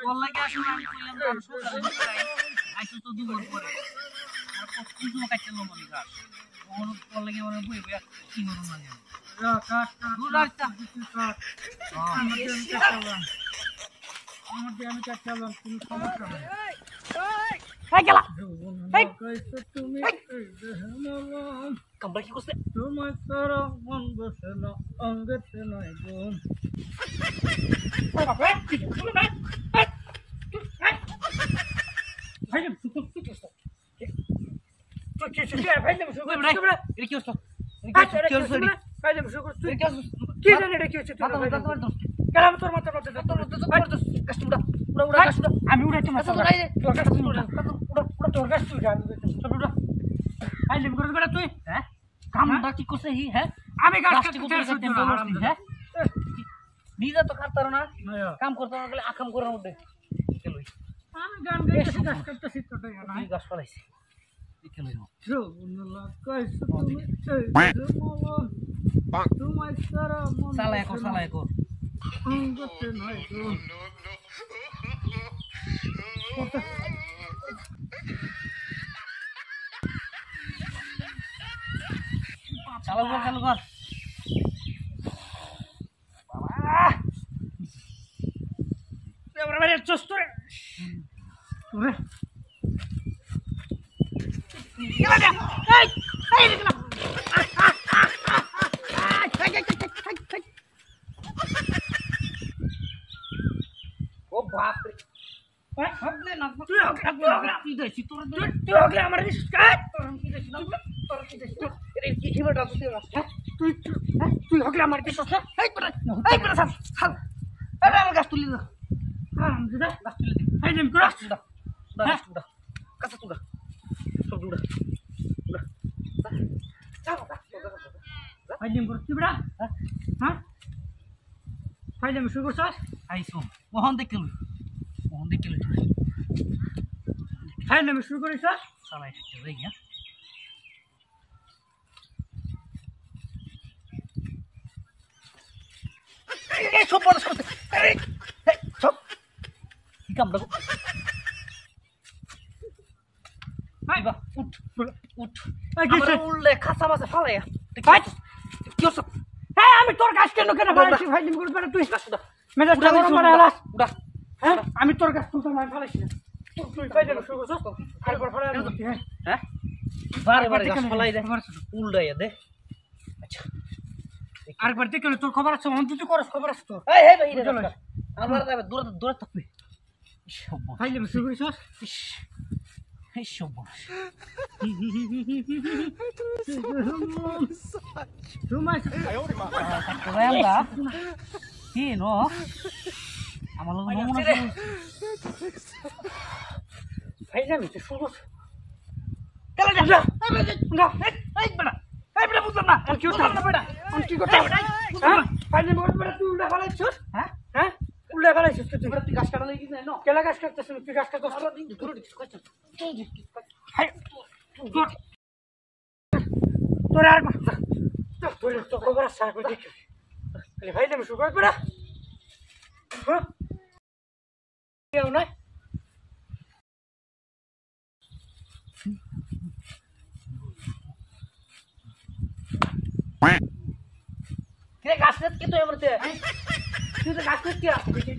তোর লাগে আসলে আমি কইলাম যে সকালে আইছো তো দুপুর পরে আর কিছু কাটতে না মনে গাছ ওহন তোর লাগে মানে বই বই কি করব না জানি কাট দূর আসতা কাট আমাদের আমি কাটলাম কোনো সমস্যা নাই এই গেলা এই কইছো তুমি কামড়া কি করছে তোমার সারা মন বসে না অঙ্গতে নাই বোন ওই বাবা কি শুনো না ভাই তুই কি করছ তুই কি শুনে ভাই না শুনে বড় এর কি করছ কি করছ ভাই না শুনে করছ তুই কি জানি রে কি হচ্ছে তুই কালাম তোর মাথা মাথা তোর কাস্টমটা উড়া উড়া কাস্টমটা আমি উড়াইতে মাথা তোর কাস্টমটা উড়া তোর কাস্টমটা উড়া আই লিম করে বেটা তুই হ্যাঁ কামটা কি করছে হি হ্যাঁ আমি গাছ কাটতে বলছি হ্যাঁ নিজে তো কাটতার না কাম করতে না গেলে আকাম করার মধ্যে চল আমি গান গাইতেছি গাছ কাটতেছি তো না গাছ ফলাইছি চল জোনলা কইছো তুমি তোমার সারা মন সালা কর অঙ্গতে নাই চালু কর বাবা এবারে চস্তরে ওরে গেলা দে এই গেলা ও বাপ রে ওই হগলে না তুই হগলে কি দেছি তোর তুই হগলে আমার রিস্কাট তোর কি দেছি না তোর কি দেছি এর কি হিমটা তুই তুই হগলে আমার কি সস এই পড়া সাল আরে আমার গাছ তুলি না হ্যাঁ দিদা গাছ তুলি দে এই নেম করা গাছ তুলা কাছে তুলা সব দুড়া তুলা এই নেম করছি বড়া হ্যাঁ ফাইলে আমি শুরু করছস আইছো মোহন দেখিল ফাইলে আমি শুরু করিস সালাই খাইতে যাই হ্যাঁ এই সব বড় করতে এই সব কি কাম লাগো হাই বা উঠ আমরা উল্লে খাসা মাসে ফালাইয়া ভাই কি হচ্ছে হ্যাঁ আমি তোর গাছ কেন ফালাইছি ভাই নিম করে তুই গাছটা মেজাজ গরম করে আলাস উড়া হ্যাঁ আমি তোর গাছ তুই মার ফালাইছি তুই কই দেব শুরু করছস আরেকবার ফালাই হ্যাঁ হ্যাঁ বারে গাছ ফালাই দে উল্লাইয়া দে আচ্ছা আরেকবার দেখে তোর খবর আছে মন তুই করস খবর আছে তোর এই হে ভাই রে আমার যাবে দূরে থাকবি ফাইলে শুরু করছস এই সব তোমার আমরা কি নো আমার লোক নমুনা ফাইলে আমি শুরু চল যা এই বড়া বুঝলাম না কি করছ না বড়া কি করছ হ্যাঁ ফাইলে মোর বড়া তুই উল্টা ফলাইছস হ্যাঁ হ্যাঁ উল্টা ফলাইছস তুই বড়া তুই গাছ কাটা লাগি না কেলা গাছ কাটতেছ তুই গাছ কাটছস দূরে দিছ কইছ হাই তোর আর তোর তো খবর আছে কই দেখ আরে ফাইলে আমি শুরু কর বড়া হ্যাঁ কেউ না কে গাছ কাট কে তো এমনতে তুই তো গাছ কাট কি আসছিস